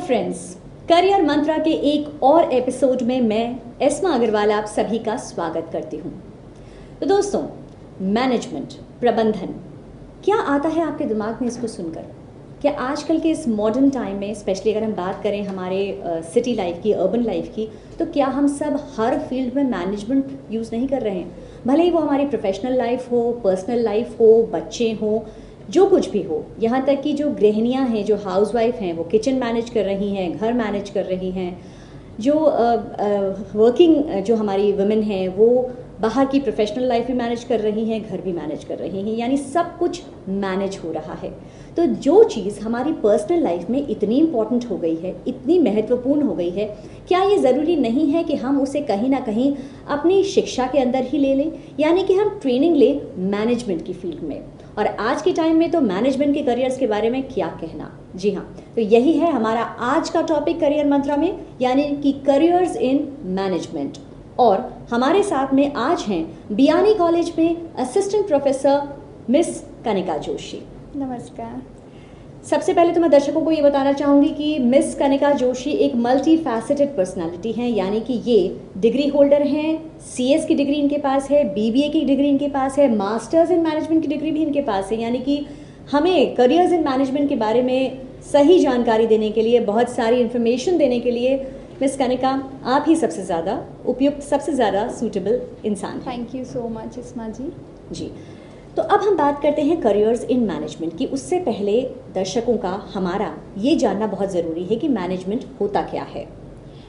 Friends, career मंत्रा के एक और एपिसोड में मैं एस्मा अग्रवाल आप सभी का स्वागत करती हूँ। तो दोस्तों, मैनेजमेंट, प्रबंधन, क्या आता है आपके दिमाग में इसको सुनकर? क्या आजकल के इस मॉडर्न टाइम में, स्पेशली अगर हम बात करें हमारे सिटी लाइफ की, अर्बन लाइफ की, तो क्या हम सब हर फील्ड में मैनेजमेंट यूज़ नहीं कर रहे हैं? भले ही वो हमारी प्रोफेशनल लाइफ हो, पर्सनल लाइफ हो, बच्चे हों, जो कुछ भी हो, यहाँ तक कि जो गृहिणियाँ हैं, जो हाउसवाइफ हैं, वो किचन मैनेज कर रही हैं, घर मैनेज कर रही हैं, जो वर्किंग जो हमारी वुमेन हैं वो बाहर की प्रोफेशनल लाइफ भी मैनेज कर रही हैं, घर भी मैनेज कर रही हैं, यानी सब कुछ मैनेज हो रहा है। तो जो चीज़ हमारी पर्सनल लाइफ में इतनी इम्पॉर्टेंट हो गई है, इतनी महत्वपूर्ण हो गई है, क्या ये ज़रूरी नहीं है कि हम उसे कहीं ना कहीं अपनी शिक्षा के अंदर ही ले लें, यानी कि हम ट्रेनिंग लें मैनेजमेंट की फील्ड में? और आज के टाइम में तो मैनेजमेंट के करियर्स के बारे में क्या कहना। जी हाँ, तो यही है हमारा आज का टॉपिक करियर मंत्रा में, यानी कि करियर्स इन मैनेजमेंट। और हमारे साथ में आज हैं बियानी कॉलेज में assistant professor miss Kanika Joshi. नमस्कार। सबसे पहले तो मैं दर्शकों को ये बताना चाहूँगी कि मिस कनिका जोशी एक मल्टी फैसेटेड पर्सनालिटी हैं, यानी कि ये डिग्री होल्डर हैं, सीएस की डिग्री इनके पास है, बीबीए की डिग्री इनके पास है, मास्टर्स इन मैनेजमेंट की डिग्री भी इनके पास है, यानी कि हमें करियर्स इन मैनेजमेंट के बारे में सही जानकारी देने के लिए, बहुत सारी इन्फॉर्मेशन देने के लिए मिस कनिका आप ही सबसे ज़्यादा उपयुक्त, सबसे ज़्यादा सूटेबल इंसान हैं। थैंक यू सो मच इस्मा जी। जी, तो अब हम बात करते हैं करियर्स इन मैनेजमेंट की। उससे पहले दर्शकों का हमारा ये जानना बहुत ज़रूरी है कि मैनेजमेंट होता क्या है।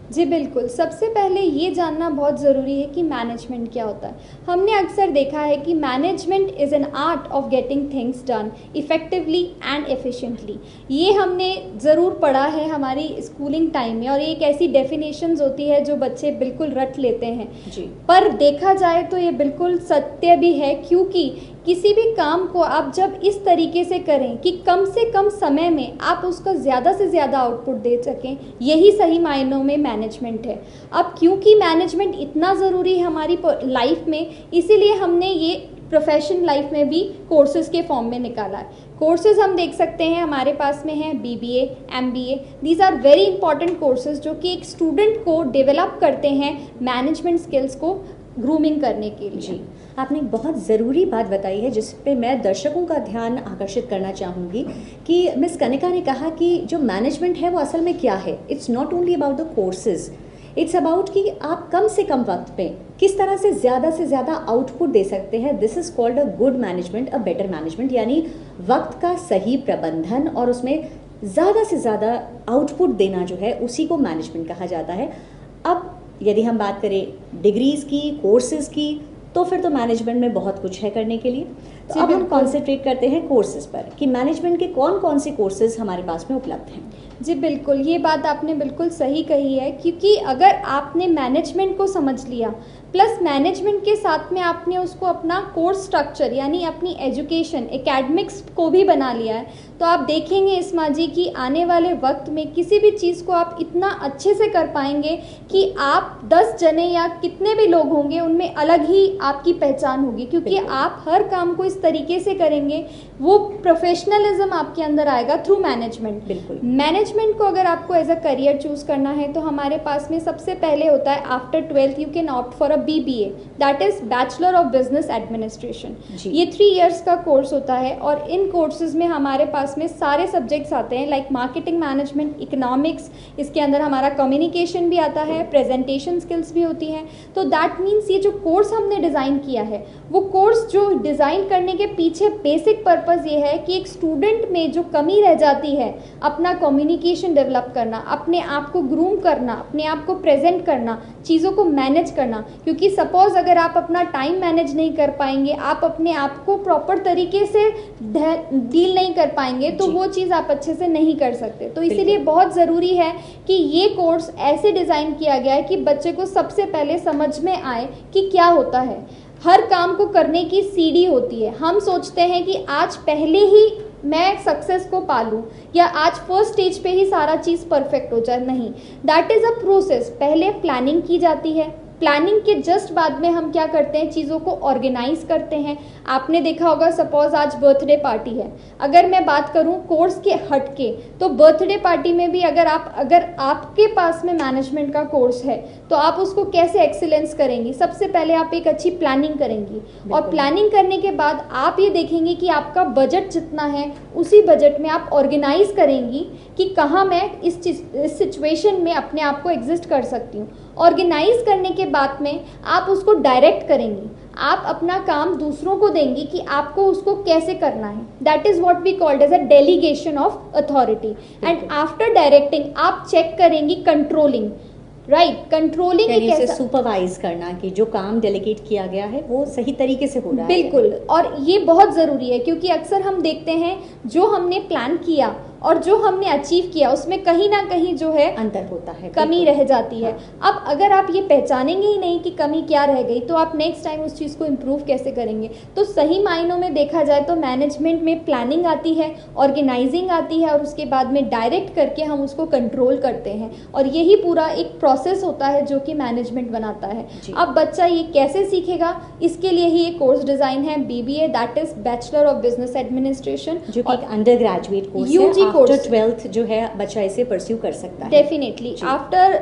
जी बिल्कुल, सबसे पहले ये जानना बहुत ज़रूरी है कि मैनेजमेंट क्या होता है। हमने अक्सर देखा है कि management is an art of getting things done effectively and efficiently. ये हमने ज़रूर पढ़ा है हमारी स्कूलिंग टाइम में, और ये एक ऐसी डेफिनेशंस होती है जो बच्चे बिल्कुल रट लेते हैं जी। पर देखा जाए तो ये बिल्कुल सत्य भी है, क्योंकि किसी भी काम को आप जब इस तरीके से करें कि कम से कम समय में आप उसका ज़्यादा से ज़्यादा आउटपुट दे सकें, यही सही मायनों में मैनेजमेंट है। अब क्योंकि मैनेजमेंट इतना ज़रूरी है हमारी लाइफ में, इसीलिए हमने ये प्रोफेशन लाइफ में भी कोर्सेज़ के फॉर्म में निकाला है। कोर्सेज़ हम देख सकते हैं हमारे पास में हैं BBA, MBA. These are very important courses जो कि एक स्टूडेंट को डेवलप करते हैं मैनेजमेंट स्किल्स को ग्रूमिंग करने के लिए। जी, आपने एक बहुत ज़रूरी बात बताई है जिस पे मैं दर्शकों का ध्यान आकर्षित करना चाहूँगी कि मिस कनिका ने कहा कि जो मैनेजमेंट है वो असल में क्या है। It's not only about the courses, it's about कि आप कम से कम वक्त में किस तरह से ज़्यादा आउटपुट दे सकते हैं। This is called a good management, a better management, यानी वक्त का सही प्रबंधन और उसमें ज़्यादा से ज़्यादा आउटपुट देना जो है उसी को मैनेजमेंट कहा जाता है। अब यदि हम बात करें डिग्रीज़ की, कोर्सेज़ की, तो फिर तो मैनेजमेंट में बहुत कुछ है करने के लिए। तो अब हम कॉन्सेंट्रेट करते हैं कोर्सेज़ पर कि मैनेजमेंट के कौन कौन से कोर्सेज़ हमारे पास में उपलब्ध हैं। जी बिल्कुल, ये बात आपने बिल्कुल सही कही है, क्योंकि अगर आपने मैनेजमेंट को समझ लिया प्लस मैनेजमेंट के साथ में आपने उसको अपना कोर्स स्ट्रक्चर यानी अपनी एजुकेशन एकेडमिक्स को भी बना लिया है, तो आप देखेंगे इस्मा जी कि आने वाले वक्त में किसी भी चीज़ को आप इतना अच्छे से कर पाएंगे कि आप 10 जने या कितने भी लोग होंगे उनमें अलग ही आपकी पहचान होगी, क्योंकि आप हर काम को इस तरीके से करेंगे, वो प्रोफेशनलिज्म आपके अंदर आएगा थ्रू मैनेजमेंट। बिल्कुल। मैनेजमेंट को अगर आपको एज अ करियर चूज़ करना है तो हमारे पास में सबसे पहले होता है after 12th you can opt for a BBA, that is bachelor of business administration. ये 3 इयर्स का कोर्स होता है और इन कोर्सेज में हमारे पास में सारे सब्जेक्ट्स आते हैं, लाइक मार्केटिंग मैनेजमेंट, इकोनॉमिक्स, इसके अंदर हमारा कम्युनिकेशन भी आता है, प्रेजेंटेशन स्किल्स भी होती हैं। तो दैट मीन्स ये जो कोर्स हमने डिज़ाइन किया है, वो कोर्स जो डिज़ाइन करने के पीछे बेसिक पर्पज़ ये है कि एक स्टूडेंट में जो कमी रह जाती है, अपना कम्युनिकेशन डेवलप करना, अपने आप को ग्रूम करना, अपने आप को प्रेजेंट करना, चीज़ों को मैनेज करना, क्योंकि सपोज अगर आप अपना टाइम मैनेज नहीं कर पाएंगे, आप अपने आप को प्रॉपर तरीके से डील नहीं कर पाएंगे, तो वो चीज़ आप अच्छे से नहीं कर सकते। तो इसीलिए बहुत ज़रूरी है कि ये कोर्स ऐसे डिज़ाइन किया गया है कि बच्चे को सबसे पहले समझ में आए कि क्या होता है। हर काम को करने की सीढ़ी होती है। हम सोचते हैं कि आज पहले ही मैं सक्सेस को पालूं या आज फर्स्ट स्टेज पे ही सारा चीज़ परफेक्ट हो जाए, नहीं, दैट इज़ अ प्रोसेस। पहले प्लानिंग की जाती है, प्लानिंग के जस्ट बाद में हम क्या करते हैं, चीज़ों को ऑर्गेनाइज करते हैं। आपने देखा होगा, सपोज आज बर्थडे पार्टी है, अगर मैं बात करूं कोर्स के हट के, तो बर्थडे पार्टी में भी अगर आपके पास में मैनेजमेंट का कोर्स है तो आप उसको कैसे एक्सीलेंस करेंगी। सबसे पहले आप एक अच्छी प्लानिंग करेंगी, और प्लानिंग करने के बाद आप ये देखेंगे कि आपका बजट जितना है उसी बजट में आप ऑर्गेनाइज करेंगी कि कहाँ मैं इस सिचुएशन में अपने आप को एग्जिस्ट कर सकती हूँ। ऑर्गेनाइज करने के बाद में आप उसको डायरेक्ट करेंगी, आप अपना काम दूसरों को देंगी कि आपको उसको कैसे करना है। That is what we called as a delegation of authority. And after directing आप चेक करेंगी कंट्रोलिंग, राइट, कंट्रोलिंग कैसे सुपरवाइज करना कि जो काम डेलीगेट किया गया है वो सही तरीके से हो रहा है। बिल्कुल, और ये बहुत ज़रूरी है क्योंकि अक्सर हम देखते हैं जो हमने प्लान किया और जो हमने अचीव किया उसमें कहीं ना कहीं जो है अंतर होता है, कमी रह जाती है। अब अगर आप ये पहचानेंगे ही नहीं कि कमी क्या रह गई, तो आप नेक्स्ट टाइम उस चीज़ को इम्प्रूव कैसे करेंगे। तो सही मायनों में देखा जाए तो मैनेजमेंट में प्लानिंग आती है, ऑर्गेनाइजिंग आती है, और उसके बाद में डायरेक्ट करके हम उसको कंट्रोल करते हैं, और यही पूरा एक प्रोसेस होता है जो कि मैनेजमेंट बनाता है। अब बच्चा ये कैसे सीखेगा, इसके लिए ही एक कोर्स डिज़ाइन है BBA, that is bachelor of business administration, जो कि एक अंडर ग्रेजुएट कोर्स है। यूजी आफ्टर 12th जो है बच्चा इसे परस्यू कर सकता है। Definitely after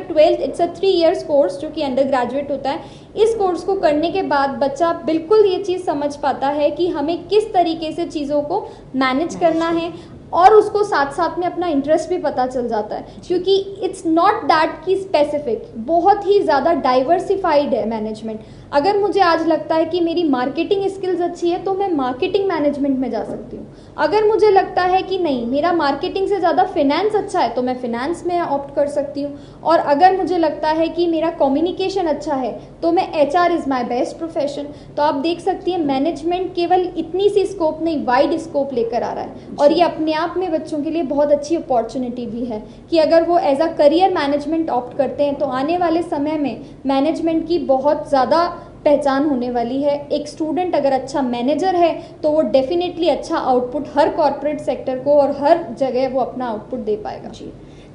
12th it's a 3 years course जो कि अंडर ग्रेजुएट होता है। इस कोर्स को करने के बाद बच्चा बिल्कुल ये चीज़ समझ पाता है कि हमें किस तरीके से चीज़ों को मैनेज करना है, और उसको साथ साथ में अपना इंटरेस्ट भी पता चल जाता है, क्योंकि इट्स नॉट दैट की स्पेसिफिक, बहुत ही ज़्यादा डाइवर्सिफाइड है मैनेजमेंट। अगर मुझे आज लगता है कि मेरी मार्केटिंग स्किल्स अच्छी है तो मैं मार्केटिंग मैनेजमेंट में जा सकती हूँ। अगर मुझे लगता है कि नहीं, मेरा मार्केटिंग से ज़्यादा फिनेंस अच्छा है तो मैं फिनेंस में ऑप्ट कर सकती हूँ। और अगर मुझे लगता है कि मेरा कम्युनिकेशन अच्छा है तो मैं HR is my best profession. तो आप देख सकती हैं मैनेजमेंट केवल इतनी सी स्कोप नहीं, वाइड स्कोप लेकर आ रहा है, और ये अपने आप में बच्चों के लिए बहुत अच्छी अपॉर्चुनिटी भी है कि अगर वो as a career management opt करते हैं तो आने वाले समय में मैनेजमेंट की बहुत ज़्यादा पहचान होने वाली है। एक स्टूडेंट अगर अच्छा मैनेजर है तो वो डेफिनेटली अच्छा आउटपुट हर कॉर्पोरेट सेक्टर को और हर जगह वो अपना आउटपुट दे पाएगा। जी,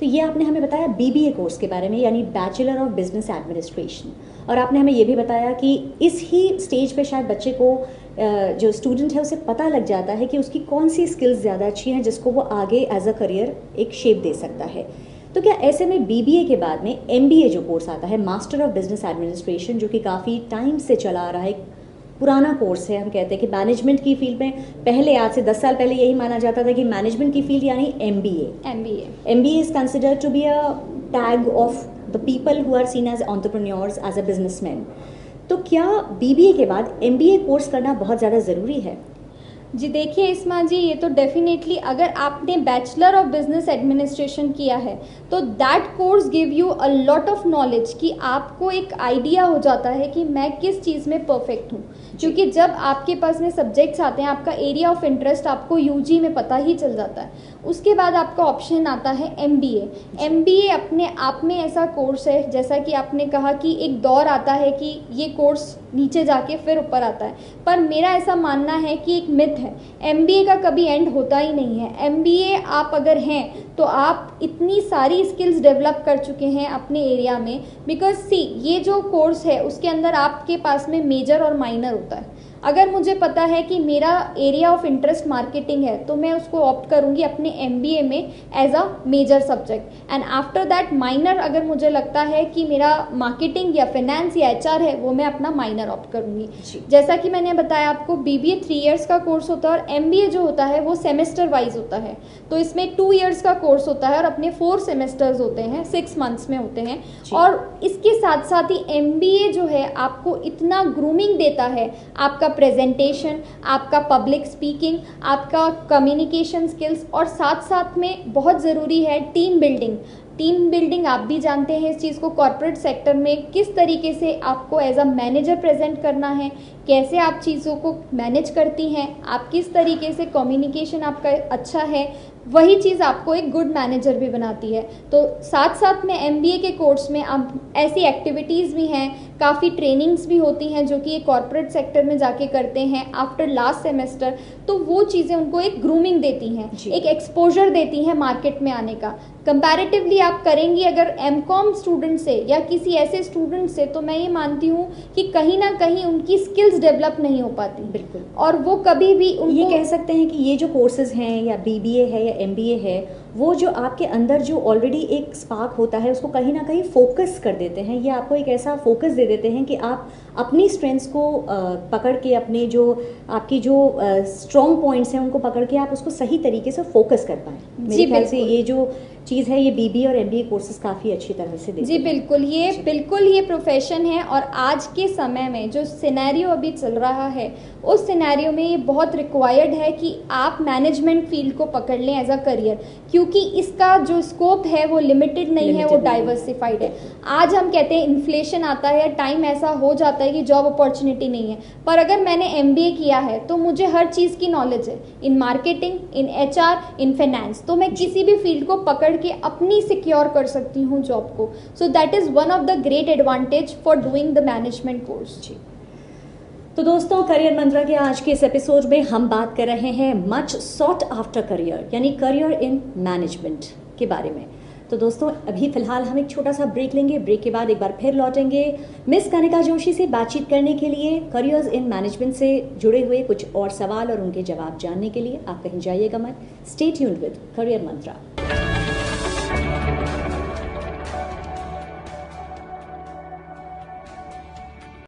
तो ये आपने हमें बताया BBA कोर्स के बारे में, यानी बैचलर ऑफ बिजनेस एडमिनिस्ट्रेशन, और आपने हमें ये भी बताया कि इस ही स्टेज पे शायद बच्चे को जो स्टूडेंट है उसे पता लग जाता है कि उसकी कौन सी स्किल्स ज़्यादा अच्छी हैं जिसको वो आगे एज अ करियर एक शेप दे सकता है। तो क्या ऐसे में BBA के बाद में MBA जो कोर्स आता है, मास्टर ऑफ बिजनेस एडमिनिस्ट्रेशन, जो कि काफ़ी टाइम से चला आ रहा है, पुराना कोर्स है, हम कहते हैं कि मैनेजमेंट की फील्ड में पहले आज से 10 साल पहले यही माना जाता था कि मैनेजमेंट की फील्ड यानी MBA is considered to be a tag of the people who are seen as entrepreneurs, as a businessman. तो क्या BBA के बाद MBA कोर्स करना बहुत ज़्यादा ज़रूरी है? जी देखिए इस्मा जी, ये तो डेफिनेटली अगर आपने बैचलर ऑफ बिजनेस एडमिनिस्ट्रेशन किया है तो that course give you a lot of knowledge कि आपको एक आइडिया हो जाता है कि मैं किस चीज़ में परफेक्ट हूँ। क्योंकि जब आपके पास में सब्जेक्ट्स आते हैं, आपका एरिया ऑफ इंटरेस्ट आपको UG में पता ही चल जाता है। उसके बाद आपका ऑप्शन आता है MBA अपने आप में ऐसा कोर्स है, जैसा कि आपने कहा कि एक दौर आता है कि ये कोर्स नीचे जाके फिर ऊपर आता है, पर मेरा ऐसा मानना है कि एक मिथ है, MBA का कभी एंड होता ही नहीं है। MBA आप अगर हैं तो आप इतनी सारी स्किल्स डेवलप कर चुके हैं अपने एरिया में, बिकॉज सी ये जो कोर्स है उसके अंदर आपके पास में मेजर और माइनर होता है। अगर मुझे पता है कि मेरा एरिया ऑफ इंटरेस्ट मार्केटिंग है तो मैं उसको ऑप्ट करूंगी अपने MBA में as a major subject, and after that minor अगर मुझे लगता है कि मेरा मार्केटिंग या फाइनेंस या HR है वो मैं अपना माइनर ऑप्ट करूंगी। जैसा कि मैंने बताया आपको, BBA 3 years का कोर्स होता है और MBA जो होता है वो सेमेस्टर वाइज होता है। तो इसमें 2 years का कोर्स होता है और अपने 4 सेमेस्टर्स होते हैं, 6 months में होते हैं। और इसके साथ साथ ही MBA जो है आपको इतना ग्रूमिंग देता है, आपका प्रेजेंटेशन, आपका पब्लिक स्पीकिंग, आपका कम्युनिकेशन स्किल्स, और साथ साथ में बहुत ज़रूरी है टीम बिल्डिंग। आप भी जानते हैं इस चीज़ को, कॉर्पोरेट सेक्टर में किस तरीके से आपको एज अ मैनेजर प्रेजेंट करना है, कैसे आप चीज़ों को मैनेज करती हैं, आप किस तरीके से कम्युनिकेशन आपका अच्छा है, वही चीज़ आपको एक गुड मैनेजर भी बनाती है। तो साथ साथ में MBA के कोर्स में अब ऐसी एक्टिविटीज़ भी हैं, काफ़ी ट्रेनिंग्स भी होती हैं जो कि एक कॉर्पोरेट सेक्टर में जाके करते हैं आफ्टर लास्ट सेमेस्टर। तो वो चीज़ें उनको एक ग्रूमिंग देती हैं, एक एक्सपोजर देती हैं मार्केट में आने का। कंपैरेटिवली आप करेंगी अगर MCOM स्टूडेंट से या किसी ऐसे स्टूडेंट से, तो मैं ये मानती हूँ कि कहीं ना कहीं उनकी स्किल्स डेवलप नहीं हो पाती। बिल्कुल। और वो कभी भी ये कह सकते हैं कि ये जो कोर्सेज हैं या BBA है या MBA है, वो जो आपके अंदर जो ऑलरेडी एक स्पार्क होता है उसको कहीं ना कहीं फोकस कर देते हैं, ये आपको एक ऐसा फोकस दे देते हैं कि आप अपनी स्ट्रेंथ्स को पकड़ के, अपने जो आपकी जो स्ट्रॉन्ग पॉइंट्स हैं उनको पकड़ के आप उसको सही तरीके से फोकस कर पाएँ। मेरे ख्याल से ये जो चीज़ है, ये BBA और MBA कोर्सेज काफ़ी अच्छी तरह से देते हैं। जी बिल्कुल, ये प्रोफेशन है। और आज के समय में जो सिनेरियो अभी चल रहा है, उस सिनेरियो में ये बहुत रिक्वायर्ड है कि आप मैनेजमेंट फील्ड को पकड़ लें एज अ करियर, क्योंकि इसका जो स्कोप है वो लिमिटेड नहीं है, वो डाइवर्सिफाइड है। आज हम कहते हैं इन्फ्लेशन आता है या टाइम ऐसा हो जाता है कि जॉब अपॉर्चुनिटी नहीं है, पर अगर मैंने MBA किया है तो मुझे हर चीज़ की नॉलेज है, in marketing, in HR, in finance, तो मैं किसी भी फील्ड को पकड़ के अपनी सिक्योर कर सकती हूँ जॉब को। So that is one of the great advantage for doing the management course. जी, तो दोस्तों, करियर मंत्रा के आज के इस एपिसोड में हम बात कर रहे हैं मच सॉट आफ्टर करियर, यानी करियर इन मैनेजमेंट के बारे में। तो दोस्तों, अभी फिलहाल हम एक छोटा सा ब्रेक लेंगे। ब्रेक के बाद एक बार फिर लौटेंगे मिस कनिका जोशी से बातचीत करने के लिए, करियर्स इन मैनेजमेंट से जुड़े हुए कुछ और सवाल और उनके जवाब जानने के लिए। आप कहीं जाइएगा मत, stay tuned with career Mantra.